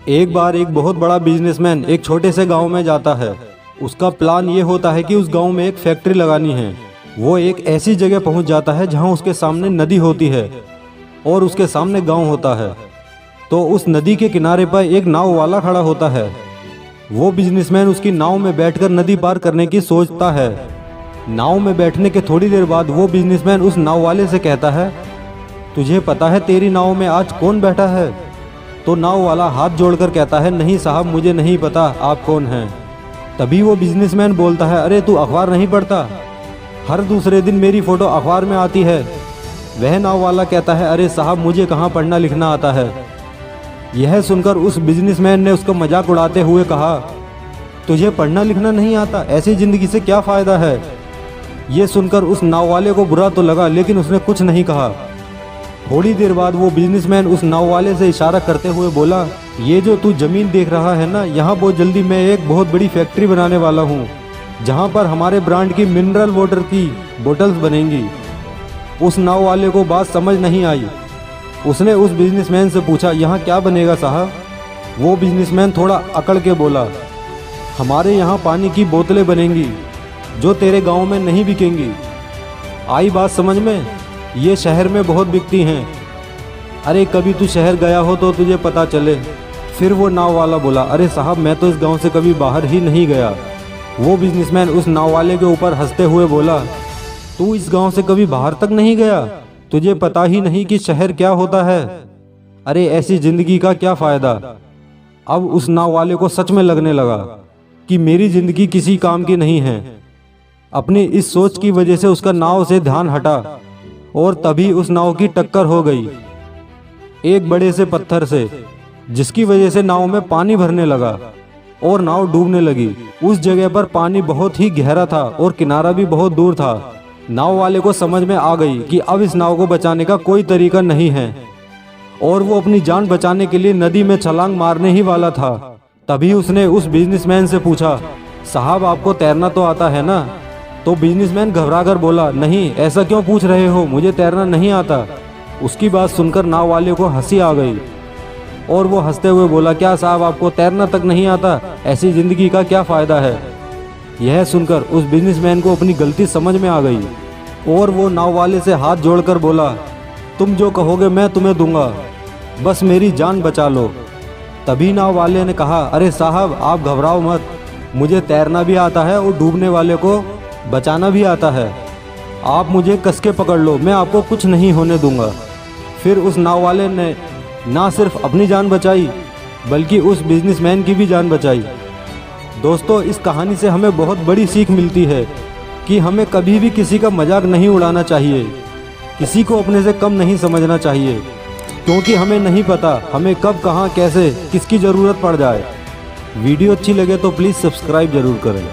एक बार एक बहुत बड़ा बिजनेसमैन एक छोटे से गांव में जाता है। उसका प्लान ये होता है कि उस गांव में एक फैक्ट्री लगानी है। वो एक ऐसी जगह पहुंच जाता है जहां उसके सामने नदी होती है और उसके सामने गांव होता है। तो उस नदी के किनारे पर एक नाव वाला खड़ा होता है। वो बिजनेसमैन उसकी नाव में बैठकर नदी पार करने की सोचता है। नाव में बैठने के थोड़ी देर बाद वो बिजनेसमैन उस नाव वाले से कहता है, तुझे पता है तेरी नाव में आज कौन बैठा है? तो नाव वाला हाथ जोड़कर कहता है, नहीं साहब, मुझे नहीं पता आप कौन हैं। तभी वो बिजनेसमैन बोलता है, अरे तू अखबार नहीं पढ़ता? हर दूसरे दिन मेरी फ़ोटो अखबार में आती है। वह नाव वाला कहता है, अरे साहब, मुझे कहाँ पढ़ना लिखना आता है। यह सुनकर उस बिजनेसमैन ने उसका मजाक उड़ाते हुए कहा, तुझे पढ़ना लिखना नहीं आता, ऐसी ज़िंदगी से क्या फ़ायदा है? ये सुनकर उस नाव वाले को बुरा तो लगा, लेकिन उसने कुछ नहीं कहा। थोड़ी देर बाद वो बिजनेसमैन उस नाव वाले से इशारा करते हुए बोला, ये जो तू ज़मीन देख रहा है ना, यहाँ बहुत जल्दी मैं एक बहुत बड़ी फैक्ट्री बनाने वाला हूँ, जहाँ पर हमारे ब्रांड की मिनरल वाटर की बोतल्स बनेंगी। उस नाव वाले को बात समझ नहीं आई। उसने उस बिजनेसमैन से पूछा, यहाँ क्या बनेगा साहब? वो बिजनेसमैन थोड़ा अकड़ के बोला, हमारे यहाँ पानी की बोतलें बनेंगी जो तेरे गांव में नहीं बिकेंगी। आई बात समझ में? ये शहर में बहुत बिकती हैं। अरे कभी तू शहर गया हो तो तुझे पता चले। फिर वो नाव वाला बोला, अरे साहब, मैं तो इस गांव से कभी बाहर ही नहीं गया। वो बिजनेसमैन उस नाव वाले के ऊपर हंसते हुए बोला, तू इस गांव से कभी बाहर तक नहीं गया? तुझे पता ही नहीं कि शहर क्या होता है? अरे ऐसी ज़िंदगी का क्या फ़ायदा? अब उस नाव वाले को सच में लगने लगा कि मेरी ज़िंदगी किसी काम की नहीं है। अपनी इस सोच की वजह से उसका नाव से ध्यान हटा और तभी उस नाव की टक्कर हो गई एक बड़े से पत्थर से, जिसकी वजह से नाव में पानी भरने लगा और नाव डूबने लगी। उस जगह पर पानी बहुत ही गहरा था और किनारा भी बहुत दूर था। नाव वाले को समझ में आ गई कि अब इस नाव को बचाने का कोई तरीका नहीं है और वो अपनी जान बचाने के लिए नदी में छलांग मारने ही वाला था। तभी उसने उस बिजनेसमैन से पूछा, साहब, आपको तैरना तो आता है ना? तो बिजनेसमैन घबराकर बोला, नहीं, ऐसा क्यों पूछ रहे हो, मुझे तैरना नहीं आता। उसकी बात सुनकर नाव वाले को हंसी आ गई और वो हंसते हुए बोला, क्या साहब, आपको तैरना तक नहीं आता? ऐसी ज़िंदगी का क्या फ़ायदा है? यह सुनकर उस बिजनेसमैन को अपनी गलती समझ में आ गई और वो नाव वाले से हाथ जोड़कर बोला, तुम जो कहोगे मैं तुम्हें दूंगा, बस मेरी जान बचा लो। तभी नाव वाले ने कहा, अरे साहब, आप घबराओ मत, मुझे तैरना भी आता है और डूबने वाले को बचाना भी आता है। आप मुझे कस के पकड़ लो, मैं आपको कुछ नहीं होने दूंगा। फिर उस नाव वाले ने ना सिर्फ अपनी जान बचाई बल्कि उस बिजनेसमैन की भी जान बचाई। दोस्तों, इस कहानी से हमें बहुत बड़ी सीख मिलती है कि हमें कभी भी किसी का मजाक नहीं उड़ाना चाहिए, किसी को अपने से कम नहीं समझना चाहिए, क्योंकि हमें नहीं पता हमें कब, कहाँ, कैसे, किसकी ज़रूरत पड़ जाए। वीडियो अच्छी लगे तो प्लीज़ सब्सक्राइब ज़रूर करें।